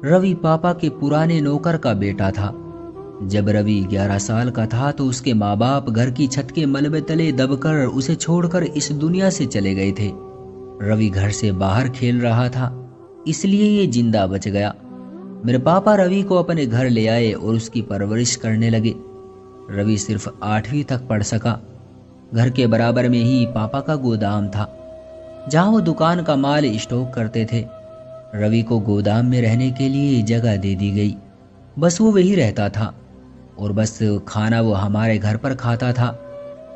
रवि पापा के पुराने नौकर का बेटा था। जब रवि 11 साल का था तो उसके माँ बाप घर की छत के मलबे तले दबकर उसे छोड़कर इस दुनिया से चले गए थे। रवि घर से बाहर खेल रहा था, इसलिए ये जिंदा बच गया। मेरे पापा रवि को अपने घर ले आए और उसकी परवरिश करने लगे। रवि सिर्फ 8वीं तक पढ़ सका। घर के बराबर में ही पापा का गोदाम था, जहां वो दुकान का माल स्टॉक करते थे। रवि को गोदाम में रहने के लिए जगह दे दी गई। बस वो वही रहता था और बस खाना वो हमारे घर पर खाता था।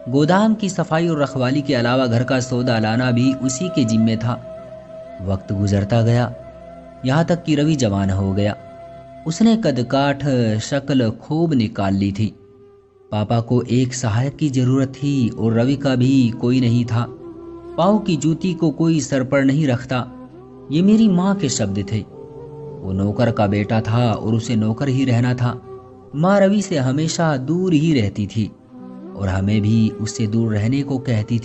गोदाम की सफाई और रखवाली के अलावा घर का सौदा लाना भी उसी के जिम्मे था। वक्त गुजरता गया, यहाँ तक कि रवि जवान हो गया। उसने कदकाठ शक्ल खूब निकाल ली थी। पापा को एक सहायक की जरूरत थी और रवि का भी कोई नहीं था। पाँव की जूती को कोई सर पर नहीं रखता, ये मेरी माँ के शब्द थे। वो नौकर का बेटा था और उसे नौकर ही रहना था। माँ रवि से हमेशा दूर ही रहती थी और हमें भी उससे दूर रहने को कहती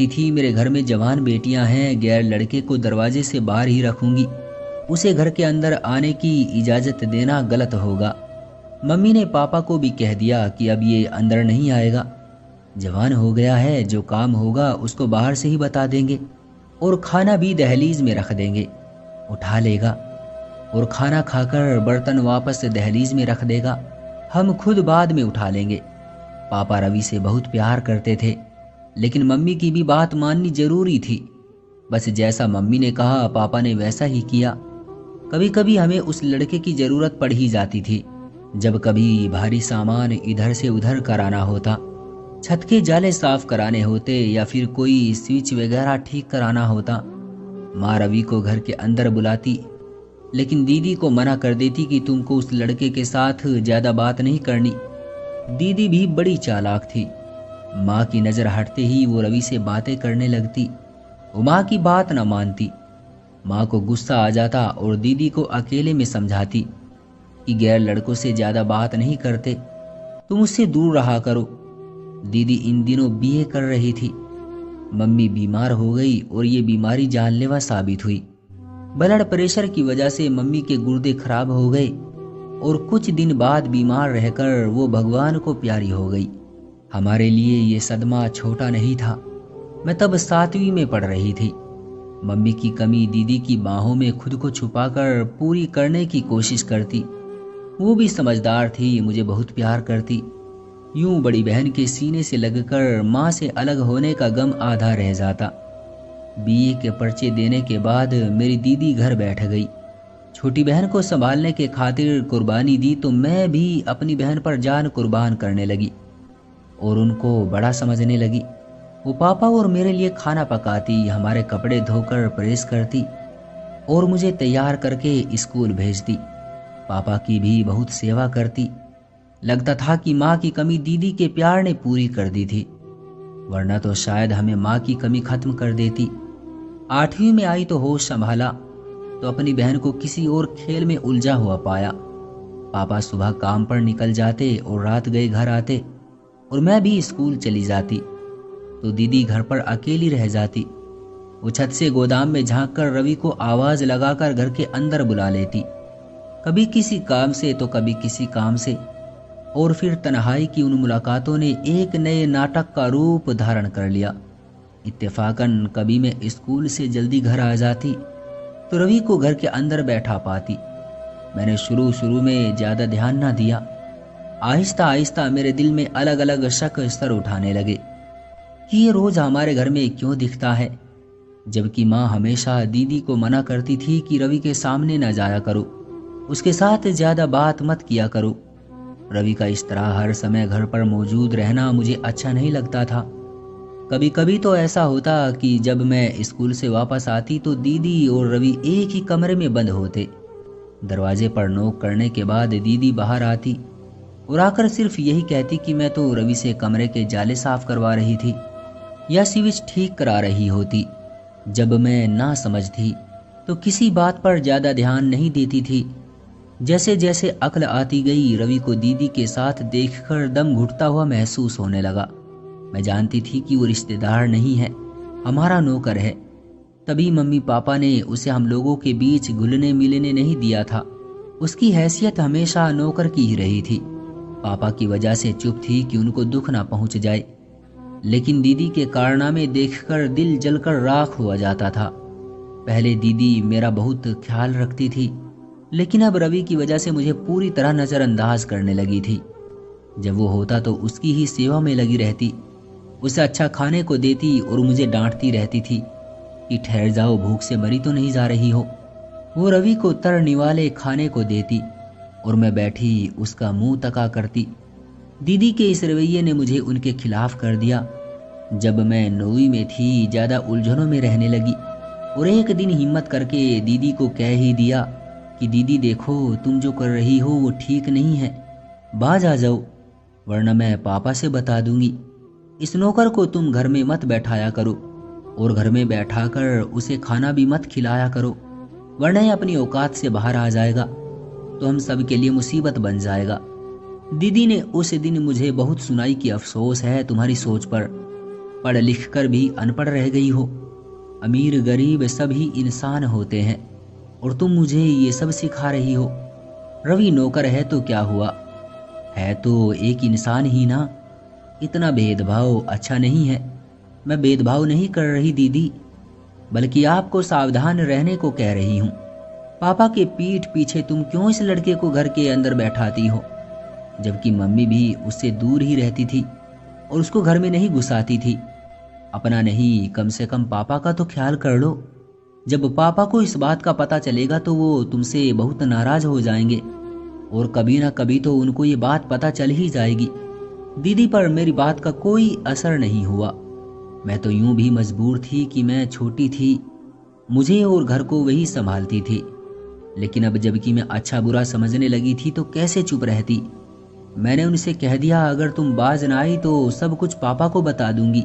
थी मेरे घर में जवान बेटियां हैं, गैर लड़के को दरवाजे से बाहर ही रखूंगी। उसे घर के अंदर आने की इजाजत देना गलत होगा। मम्मी ने पापा को भी कह दिया कि अब ये अंदर नहीं आएगा, जवान हो गया है, जो काम होगा उसको बाहर से ही बता देंगे और खाना भी दहलीज में रख देंगे, उठा लेगा और खाना खाकर बर्तन वापस दहलीज में रख देगा, हम खुद बाद में उठा लेंगे। पापा रवि से बहुत प्यार करते थे, लेकिन मम्मी की भी बात माननी जरूरी थी। बस जैसा मम्मी ने कहा पापा ने वैसा ही किया। कभी कभी हमें उस लड़के की जरूरत पड़ ही जाती थी, जब कभी भारी सामान इधर से उधर कराना होता, छत के जाले साफ कराने होते या फिर कोई स्विच वगैरह ठीक कराना होता। माँ रवि को घर के अंदर बुलाती, लेकिन दीदी को मना कर देती कि तुमको उस लड़के के साथ ज्यादा बात नहीं करनी। दीदी भी बड़ी चालाक थी। माँ की नजर हटते ही वो रवि से बातें करने लगती। वो माँ की बात न मानती। माँ को गुस्सा आ जाता और दीदी को अकेले में समझाती कि गैर लड़कों से ज्यादा बात नहीं करते, तुम उससे दूर रहा करो। दीदी इन दिनों बीए कर रही थी। मम्मी बीमार हो गई और ये बीमारी जानलेवा साबित हुई। ब्लड प्रेशर की वजह से मम्मी के गुर्दे खराब हो गए और कुछ दिन बाद बीमार रहकर वो भगवान को प्यारी हो गई। हमारे लिए ये सदमा छोटा नहीं था। मैं तब 7वीं में पढ़ रही थी। मम्मी की कमी दीदी की बाहों में खुद को छुपाकर पूरी करने की कोशिश करती। वो भी समझदार थी, मुझे बहुत प्यार करती। यूं बड़ी बहन के सीने से लगकर माँ से अलग होने का गम आधा रह जाता। बीए के पर्चे देने के बाद मेरी दीदी घर बैठ गई। छोटी बहन को संभालने के खातिर कुर्बानी दी तो मैं भी अपनी बहन पर जान कुर्बान करने लगी और उनको बड़ा समझने लगी। वो पापा और मेरे लिए खाना पकाती, हमारे कपड़े धोकर प्रेस करती और मुझे तैयार करके स्कूल भेजती। पापा की भी बहुत सेवा करती। लगता था कि माँ की कमी दीदी के प्यार ने पूरी कर दी थी, वरना तो शायद हमें माँ की कमी खत्म कर देती। 8वीं में आई तो होश संभाला तो अपनी बहन को किसी और खेल में उलझा हुआ पाया। पापा सुबह काम पर निकल जाते और रात गए घर आते और मैं भी स्कूल चली जाती तो दीदी घर पर अकेली रह जाती। वो छत से गोदाम में झांक कर रवि को आवाज लगाकर घर के अंदर बुला लेती, कभी किसी काम से तो कभी किसी काम से। और फिर तन्हाई की उन मुलाकातों ने एक नए नाटक का रूप धारण कर लिया। इत्तेफाकन कभी मैं स्कूल से जल्दी घर आ जाती तो रवि को घर के अंदर बैठा पाती। मैंने शुरू में ज्यादा ध्यान ना दिया। आहिस्ता आहिस्ता मेरे दिल में अलग अलग शक स्तर उठाने लगे कि ये रोज हमारे घर में क्यों दिखता है, जबकि माँ हमेशा दीदी को मना करती थी कि रवि के सामने न जाया करो, उसके साथ ज्यादा बात मत किया करो। रवि का इस तरह हर समय घर पर मौजूद रहना मुझे अच्छा नहीं लगता था। कभी कभी तो ऐसा होता कि जब मैं स्कूल से वापस आती तो दीदी और रवि एक ही कमरे में बंद होते। दरवाजे पर नोक करने के बाद दीदी बाहर आती और आकर सिर्फ यही कहती कि मैं तो रवि से कमरे के जाले साफ करवा रही थी या स्विच ठीक करा रही होती। जब मैं ना समझती तो किसी बात पर ज्यादा ध्यान नहीं देती थी। जैसे जैसे अक्ल आती गई रवि को दीदी के साथ देखकर दम घुटता हुआ महसूस होने लगा। मैं जानती थी कि वो रिश्तेदार नहीं है, हमारा नौकर है। तभी मम्मी पापा ने उसे हम लोगों के बीच घुलने मिलने नहीं दिया था। उसकी हैसियत हमेशा नौकर की ही रही थी। पापा की वजह से चुप थी कि उनको दुख ना पहुंच जाए, लेकिन दीदी के कारनामे देखकर दिल जलकर राख हुआ जाता था। पहले दीदी मेरा बहुत ख्याल रखती थी, लेकिन अब रवि की वजह से मुझे पूरी तरह नज़रअंदाज करने लगी थी। जब वो होता तो उसकी ही सेवा में लगी रहती, उसे अच्छा खाने को देती और मुझे डांटती रहती थी कि ठहर जाओ, भूख से मरी तो नहीं जा रही हो। वो रवि को तर निवाले खाने को देती और मैं बैठी उसका मुंह तका करती। दीदी के इस रवैये ने मुझे उनके खिलाफ कर दिया। जब मैं 9वीं में थी, ज़्यादा उलझनों में रहने लगी और एक दिन हिम्मत करके दीदी को कह ही दिया कि दीदी देखो, तुम जो कर रही हो वो ठीक नहीं है, बाज आ जाओ, वरना मैं पापा से बता दूंगी। इस नौकर को तुम घर में मत बैठाया करो और घर में बैठाकर उसे खाना भी मत खिलाया करो, वरना ये अपनी औकात से बाहर आ जाएगा तो हम सब के लिए मुसीबत बन जाएगा। दीदी ने उस दिन मुझे बहुत सुनाई कि अफसोस है तुम्हारी सोच पर, पढ़ लिख कर भी अनपढ़ रह गई हो। अमीर गरीब सभी इंसान होते हैं और तुम मुझे ये सब सिखा रही हो। रवि नौकर है तो क्या हुआ, है तो एक इंसान ही ना। इतना भेदभाव अच्छा नहीं है। मैं भेदभाव नहीं कर रही दीदी, बल्कि आपको सावधान रहने को कह रही हूँ। पापा के पीठ पीछे तुम क्यों इस लड़के को घर के अंदर बैठाती हो, जबकि मम्मी भी उससे दूर ही रहती थी और उसको घर में नहीं घुसाती थी। अपना नहीं, कम से कम पापा का तो ख्याल कर लो। जब पापा को इस बात का पता चलेगा तो वो तुमसे बहुत नाराज हो जाएंगे और कभी ना कभी तो उनको ये बात पता चल ही जाएगी। दीदी पर मेरी बात का कोई असर नहीं हुआ। मैं तो यूं भी मजबूर थी कि मैं छोटी थी, मुझे और घर को वही संभालती थी। लेकिन अब जबकि मैं अच्छा बुरा समझने लगी थी तो कैसे चुप रहती। मैंने उनसे कह दिया, अगर तुम बाज ना आई तो सब कुछ पापा को बता दूंगी,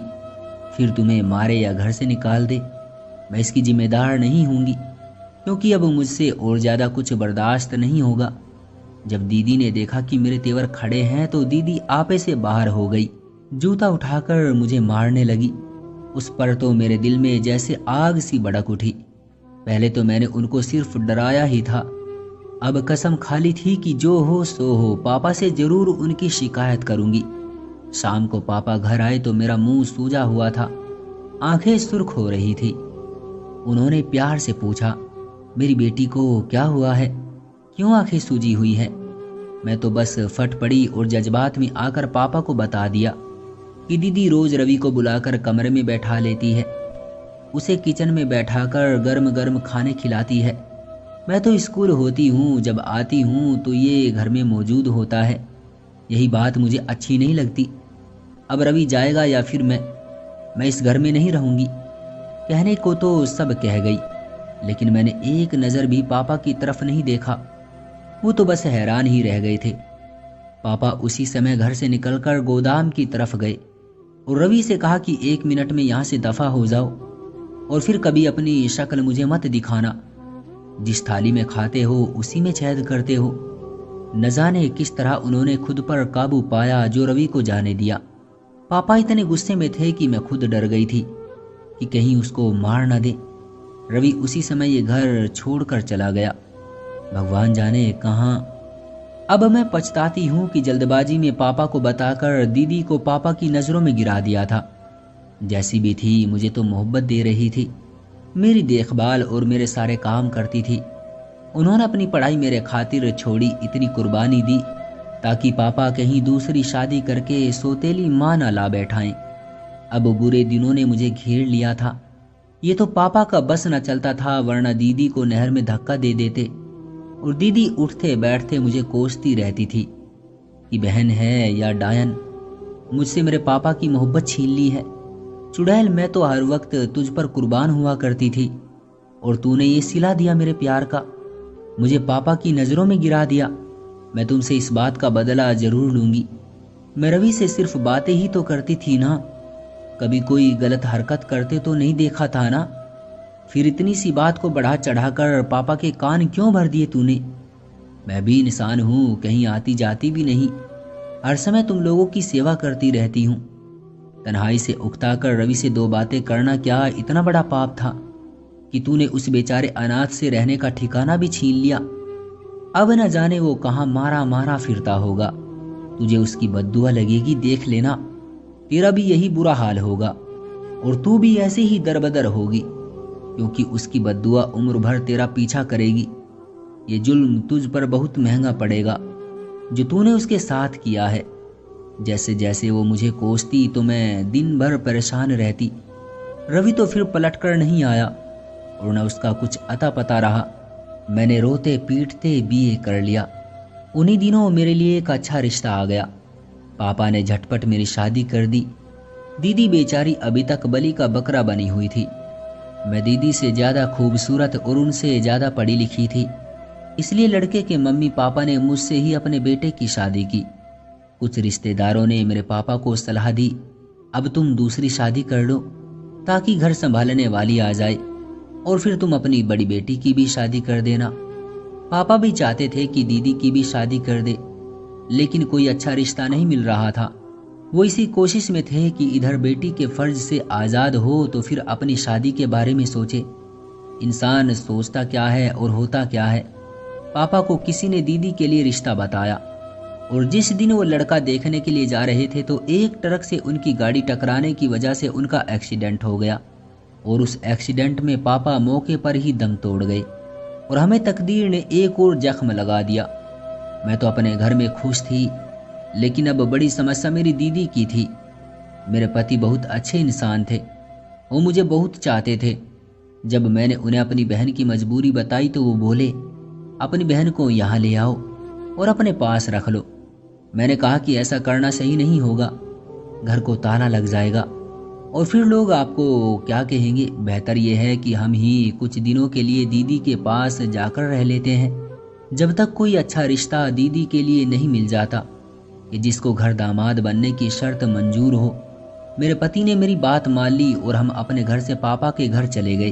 फिर तुम्हें मारे या घर से निकाल दे। मैं इसकी जिम्मेदार नहीं होंगी, क्योंकि अब मुझसे और ज़्यादा कुछ बर्दाश्त नहीं होगा। जब दीदी ने देखा कि मेरे तेवर खड़े हैं तो दीदी आपे से बाहर हो गई, जूता उठाकर मुझे मारने लगी। उस पर तो मेरे दिल में जैसे आग सी भड़क उठी। पहले तो मैंने उनको सिर्फ डराया ही था, अब कसम खाली थी कि जो हो सो हो, पापा से जरूर उनकी शिकायत करूंगी। शाम को पापा घर आए तो मेरा मुंह सूजा हुआ था, आंखें सुर्ख हो रही थी। उन्होंने प्यार से पूछा, मेरी बेटी को क्या हुआ है, क्यों आंखें सूजी हुई है। मैं तो बस फट पड़ी और जज्बात में आकर पापा को बता दिया कि दीदी रोज रवि को बुलाकर कमरे में बैठा लेती है, उसे किचन में बैठाकर गर्म गर्म खाने खिलाती है। मैं तो स्कूल होती हूँ, जब आती हूँ तो ये घर में मौजूद होता है। यही बात मुझे अच्छी नहीं लगती। अब रवि जाएगा या फिर मैं इस घर में नहीं रहूंगी। कहने को तो सब कह गई, लेकिन मैंने एक नज़र भी पापा की तरफ नहीं देखा। वो तो बस हैरान ही रह गए थे। पापा उसी समय घर से निकलकर गोदाम की तरफ गए और रवि से कहा कि 1 मिनट में यहाँ से दफा हो जाओ और फिर कभी अपनी शक्ल मुझे मत दिखाना। जिस थाली में खाते हो उसी में छेद करते हो। न जाने किस तरह उन्होंने खुद पर काबू पाया जो रवि को जाने दिया। पापा इतने गुस्से में थे कि मैं खुद डर गई थी कि कहीं उसको मार न दे। रवि उसी समय ये घर छोड़कर चला गया, भगवान जाने कहाँ। अब मैं पछताती हूँ कि जल्दबाजी में पापा को बताकर दीदी को पापा की नज़रों में गिरा दिया था। जैसी भी थी, मुझे तो मोहब्बत दे रही थी, मेरी देखभाल और मेरे सारे काम करती थी। उन्होंने अपनी पढ़ाई मेरे खातिर छोड़ी, इतनी कुर्बानी दी ताकि पापा कहीं दूसरी शादी करके सौतेली माँ ना ला बैठाएं। अब बुरे दिनों ने मुझे घेर लिया था। ये तो पापा का बस न चलता था, वरना दीदी को नहर में धक्का दे देते और दीदी उठते बैठते मुझे कोसती रहती थी कि बहन है या डायन, मुझसे मेरे पापा की मोहब्बत छीन ली है। चुड़ैल, मैं तो हर वक्त तुझ पर कुर्बान हुआ करती थी और तूने ये सिला दिया मेरे प्यार का, मुझे पापा की नज़रों में गिरा दिया। मैं तुमसे इस बात का बदला जरूर लूंगी। मैं रवि से सिर्फ बातें ही तो करती थी ना, कभी कोई गलत हरकत करते तो नहीं देखा था ना। फिर इतनी सी बात को बढ़ा चढ़ाकर पापा के कान क्यों भर दिए तूने। मैं भी इंसान हूँ, कहीं आती जाती भी नहीं, हर समय तुम लोगों की सेवा करती रहती हूँ। तन्हाई से उकताकर रवि से 2 बातें करना क्या इतना बड़ा पाप था। कि तूने उस बेचारे अनाथ से रहने का ठिकाना भी छीन लिया। अब न जाने वो कहाँ मारा मारा फिरता होगा। तुझे उसकी बद्दुआ लगेगी, देख लेना। तेरा भी यही बुरा हाल होगा और तू भी ऐसे ही दरबदर होगी, क्योंकि उसकी बद्दुआ उम्र भर तेरा पीछा करेगी। ये जुल्म तुझ पर बहुत महंगा पड़ेगा जो तूने उसके साथ किया है। जैसे जैसे वो मुझे कोसती तो मैं दिन भर परेशान रहती। रवि तो फिर पलटकर नहीं आया और न उसका कुछ अता पता रहा। मैंने रोते पीटते बीए कर लिया। उन्हीं दिनों मेरे लिए एक अच्छा रिश्ता आ गया। पापा ने झटपट मेरी शादी कर दी। दीदी बेचारी अभी तक बलि का बकरा बनी हुई थी। मैं दीदी से ज़्यादा खूबसूरत और उनसे ज़्यादा पढ़ी लिखी थी, इसलिए लड़के के मम्मी पापा ने मुझसे ही अपने बेटे की शादी की। कुछ रिश्तेदारों ने मेरे पापा को सलाह दी, अब तुम दूसरी शादी कर लो ताकि घर संभालने वाली आ जाए और फिर तुम अपनी बड़ी बेटी की भी शादी कर देना। पापा भी चाहते थे कि दीदी की भी शादी कर दे, लेकिन कोई अच्छा रिश्ता नहीं मिल रहा था। वो इसी कोशिश में थे कि इधर बेटी के फर्ज से आज़ाद हो तो फिर अपनी शादी के बारे में सोचे। इंसान सोचता क्या है और होता क्या है। पापा को किसी ने दीदी के लिए रिश्ता बताया और जिस दिन वो लड़का देखने के लिए जा रहे थे तो एक ट्रक से उनकी गाड़ी टकराने की वजह से उनका एक्सीडेंट हो गया और उस एक्सीडेंट में पापा मौके पर ही दम तोड़ गए और हमें तकदीर ने एक और जख्म लगा दिया। मैं तो अपने घर में खुश थी, लेकिन अब बड़ी समस्या मेरी दीदी की थी। मेरे पति बहुत अच्छे इंसान थे, वो मुझे बहुत चाहते थे। जब मैंने उन्हें अपनी बहन की मजबूरी बताई तो वो बोले, अपनी बहन को यहाँ ले आओ और अपने पास रख लो। मैंने कहा कि ऐसा करना सही नहीं होगा, घर को ताला लग जाएगा और फिर लोग आपको क्या कहेंगे। बेहतर यह है कि हम ही कुछ दिनों के लिए दीदी के पास जाकर रह लेते हैं, जब तक कोई अच्छा रिश्ता दीदी के लिए नहीं मिल जाता कि जिसको घर दामाद बनने की शर्त मंजूर हो। मेरे पति ने मेरी बात मान ली और हम अपने घर से पापा के घर चले गए।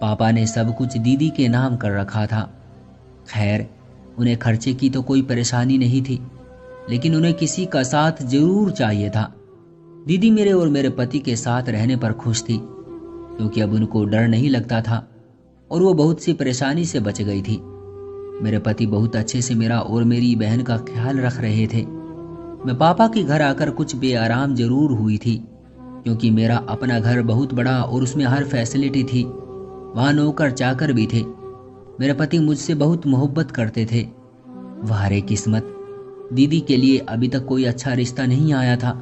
पापा ने सब कुछ दीदी के नाम कर रखा था। खैर, उन्हें खर्चे की तो कोई परेशानी नहीं थी, लेकिन उन्हें किसी का साथ जरूर चाहिए था। दीदी मेरे और मेरे पति के साथ रहने पर खुश थी, क्योंकि अब उनको डर नहीं लगता था और वो बहुत सी परेशानी से बच गई थी। मेरे पति बहुत अच्छे से मेरा और मेरी बहन का ख्याल रख रहे थे। मैं पापा के घर आकर कुछ बेआराम जरूर हुई थी, क्योंकि मेरा अपना घर बहुत बड़ा और उसमें हर फैसिलिटी थी। वहाँ नौकर चाकर भी थे। मेरे पति मुझसे बहुत मोहब्बत करते थे। वाह रे किस्मत, दीदी के लिए अभी तक कोई अच्छा रिश्ता नहीं आया था।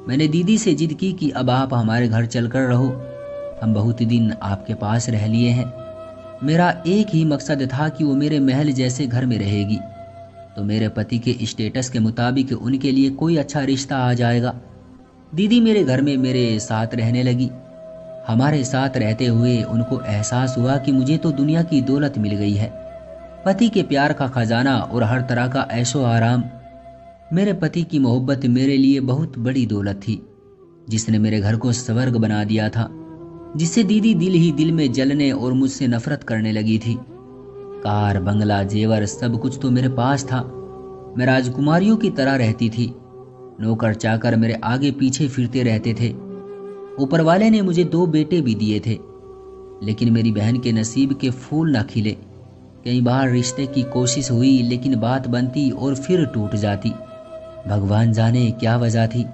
मैंने दीदी से जिद की कि अब आप हमारे घर चलकर रहो, हम बहुत दिन आपके पास रह लिए हैं। मेरा एक ही मकसद था कि वो मेरे महल जैसे घर में रहेगी, तो मेरे पति के स्टेटस के मुताबिक उनके लिए कोई अच्छा रिश्ता आ जाएगा। दीदी मेरे घर में मेरे साथ रहने लगी। हमारे साथ रहते हुए उनको एहसास हुआ कि मुझे तो दुनिया की दौलत मिल गई है, पति के प्यार का खजाना और हर तरह का ऐशो आराम। मेरे पति की मोहब्बत मेरे लिए बहुत बड़ी दौलत थी, जिसने मेरे घर को स्वर्ग बना दिया था, जिससे दीदी दिल ही दिल में जलने और मुझसे नफरत करने लगी थी। कार, बंगला, जेवर सब कुछ तो मेरे पास था। मैं राजकुमारियों की तरह रहती थी। नौकर चाकर मेरे आगे पीछे फिरते रहते थे। ऊपर वाले ने मुझे 2 बेटे भी दिए थे, लेकिन मेरी बहन के नसीब के फूल ना खिले। कई बार रिश्ते की कोशिश हुई, लेकिन बात बनती और फिर टूट जाती। भगवान जाने क्या वजह थी।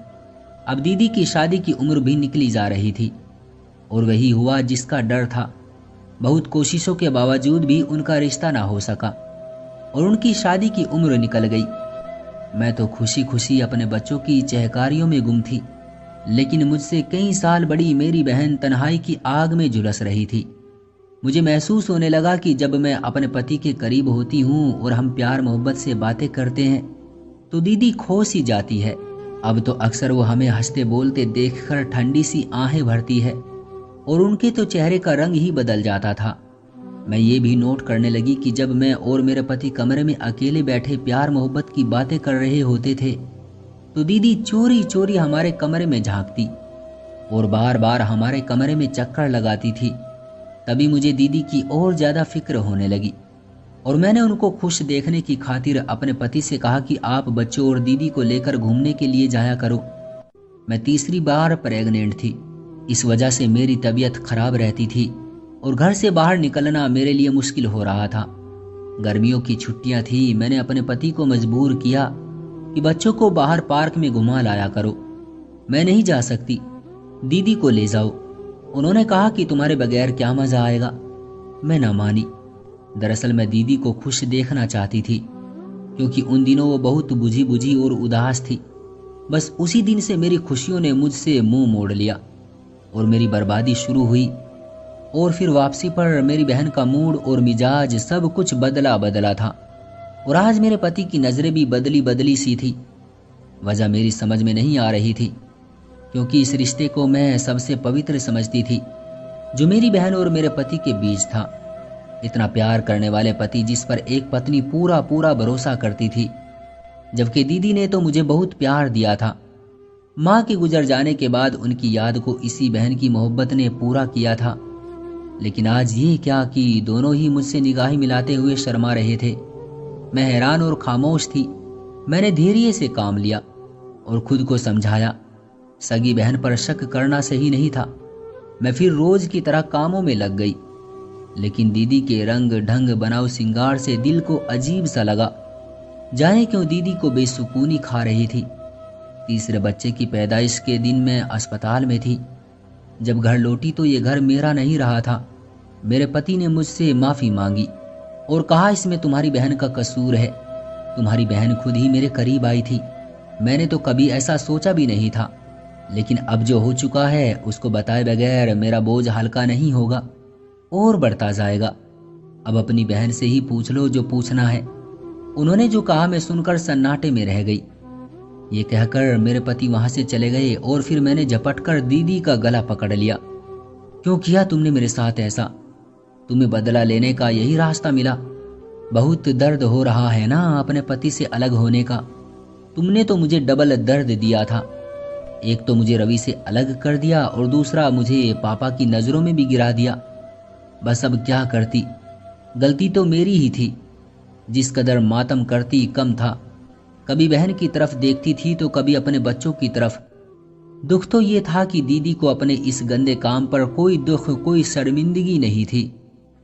अब दीदी की शादी की उम्र भी निकली जा रही थी और वही हुआ जिसका डर था। बहुत कोशिशों के बावजूद भी उनका रिश्ता ना हो सका और उनकी शादी की उम्र निकल गई। मैं तो खुशी खुशी अपने बच्चों की चहकारियों में गुम थी, लेकिन मुझसे कई साल बड़ी मेरी बहन तन्हाई की आग में झुलस रही थी। मुझे महसूस होने लगा कि जब मैं अपने पति के करीब होती हूँ और हम प्यार मोहब्बत से बातें करते हैं तो दीदी खो सी जाती है। अब तो अक्सर वो हमें हंसते बोलते देखकर ठंडी सी आहें भरती है और उनके तो चेहरे का रंग ही बदल जाता था। मैं ये भी नोट करने लगी कि जब मैं और मेरे पति कमरे में अकेले बैठे प्यार मोहब्बत की बातें कर रहे होते थे तो दीदी चोरी चोरी हमारे कमरे में झांकती और बार बार हमारे कमरे में चक्कर लगाती थी। तभी मुझे दीदी की और ज़्यादा फिक्र होने लगी और मैंने उनको खुश देखने की खातिर अपने पति से कहा कि आप बच्चों और दीदी को लेकर घूमने के लिए जाया करो। मैं तीसरी बार प्रेग्नेंट थी, इस वजह से मेरी तबीयत खराब रहती थी और घर से बाहर निकलना मेरे लिए मुश्किल हो रहा था। गर्मियों की छुट्टियां थी। मैंने अपने पति को मजबूर किया कि बच्चों को बाहर पार्क में घुमा लाया करो। मैं नहीं जा सकती, दीदी को ले जाओ। उन्होंने कहा कि तुम्हारे बगैर क्या मजा आएगा। मैं ना मानी। दरअसल मैं दीदी को खुश देखना चाहती थी, क्योंकि उन दिनों वो बहुत बुझी बुझी और उदास थी। बस उसी दिन से मेरी खुशियों ने मुझसे मुंह मोड़ लिया और मेरी बर्बादी शुरू हुई। और फिर वापसी पर मेरी बहन का मूड और मिजाज सब कुछ बदला बदला था। और आज मेरे पति की नजरें भी बदली बदली सी थी। वजह मेरी समझ में नहीं आ रही थी, क्योंकि इस रिश्ते को मैं सबसे पवित्र समझती थी जो मेरी बहन और मेरे पति के बीच था। इतना प्यार करने वाले पति जिस पर एक पत्नी पूरा पूरा भरोसा करती थी, जबकि दीदी ने तो मुझे बहुत प्यार दिया था। माँ के गुजर जाने के बाद उनकी याद को इसी बहन की मोहब्बत ने पूरा किया था। लेकिन आज ये क्या कि दोनों ही मुझसे निगाहें मिलाते हुए शर्मा रहे थे। मैं हैरान और खामोश थी। मैंने धैर्य से काम लिया और खुद को समझाया, सगी बहन पर शक करना सही नहीं था। मैं फिर रोज की तरह कामों में लग गई। लेकिन दीदी के रंग ढंग बनाव सिंगार से दिल को अजीब सा लगा। जाने क्यों दीदी को बेसुकूनी खा रही थी। तीसरे बच्चे की पैदाइश के दिन मैं अस्पताल में थी। जब घर लौटी तो ये घर मेरा नहीं रहा था। मेरे पति ने मुझसे माफी मांगी और कहा, इसमें तुम्हारी बहन का कसूर है। तुम्हारी बहन खुद ही मेरे करीब आई थी। मैंने तो कभी ऐसा सोचा भी नहीं था। लेकिन अब जो हो चुका है उसको बताए बगैर मेरा बोझ हल्का नहीं होगा और बढ़ता जाएगा। अब अपनी बहन से ही पूछ लो जो पूछना है। उन्होंने जो कहा मैं सुनकर सन्नाटे में रह गई। ये कहकर मेरे पति वहां से चले गए और फिर मैंने झपटकर दीदी का गला पकड़ लिया। क्यों किया तुमने मेरे साथ ऐसा? तुम्हें बदला लेने का यही रास्ता मिला? बहुत दर्द हो रहा है ना अपने पति से अलग होने का। तुमने तो मुझे डबल दर्द दिया था। एक तो मुझे रवि से अलग कर दिया और दूसरा मुझे पापा की नजरों में भी गिरा दिया। बस अब क्या करती, गलती तो मेरी ही थी। जिस कदर मातम करती कम था। कभी बहन की तरफ देखती थी तो कभी अपने बच्चों की तरफ। दुख तो ये था कि दीदी को अपने इस गंदे काम पर कोई दुख, कोई शर्मिंदगी नहीं थी।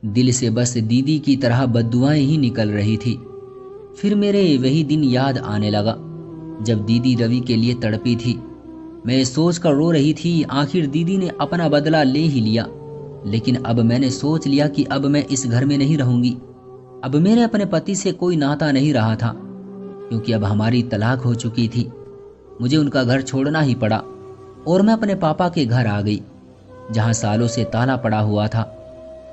दिल से बस दीदी की तरह बद्दुआएं ही निकल रही थी। फिर मेरे वही दिन याद आने लगा जब दीदी रवि के लिए तड़पी थी। मैं सोच कर रो रही थी, आखिर दीदी ने अपना बदला ले ही लिया। लेकिन अब मैंने सोच लिया कि अब मैं इस घर में नहीं रहूंगी। अब मेरे अपने पति से कोई नाता नहीं रहा था, क्योंकि अब हमारी तलाक हो चुकी थी। मुझे उनका घर छोड़ना ही पड़ा और मैं अपने पापा के घर आ गई, जहां सालों से ताला पड़ा हुआ था।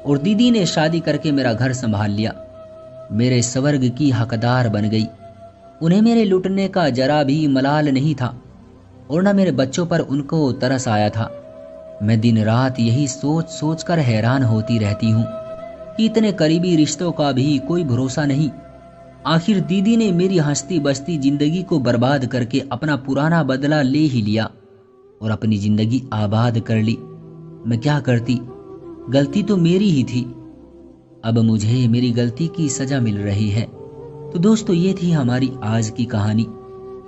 और दीदी ने शादी करके मेरा घर संभाल लिया। मेरे स्वर्ग की हकदार बन गई। उन्हें मेरे लुटने का जरा भी मलाल नहीं था और न मेरे बच्चों पर उनको तरस आया था। मैं दिन रात यही सोच सोच कर हैरान होती रहती हूँ कि इतने करीबी रिश्तों का भी कोई भरोसा नहीं। आखिर दीदी ने मेरी हंसती बसती जिंदगी को बर्बाद करके अपना पुराना बदला ले ही लिया और अपनी जिंदगी आबाद कर ली। मैं क्या करती, गलती तो मेरी ही थी। अब मुझे मेरी गलती की सजा मिल रही है। तो दोस्तों, ये थी हमारी आज की कहानी।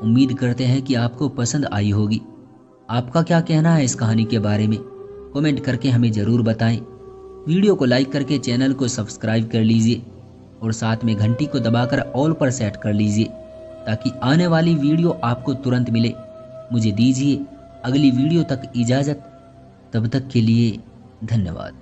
उम्मीद करते हैं कि आपको पसंद आई होगी। आपका क्या कहना है इस कहानी के बारे में? कमेंट करके हमें जरूर बताएं। वीडियो को लाइक करके चैनल को सब्सक्राइब कर लीजिए और साथ में घंटी को दबाकर ऑल पर सेट कर लीजिए, ताकि आने वाली वीडियो आपको तुरंत मिले। मुझे दीजिए अगली वीडियो तक इजाज़त। तब तक के लिए धन्यवाद।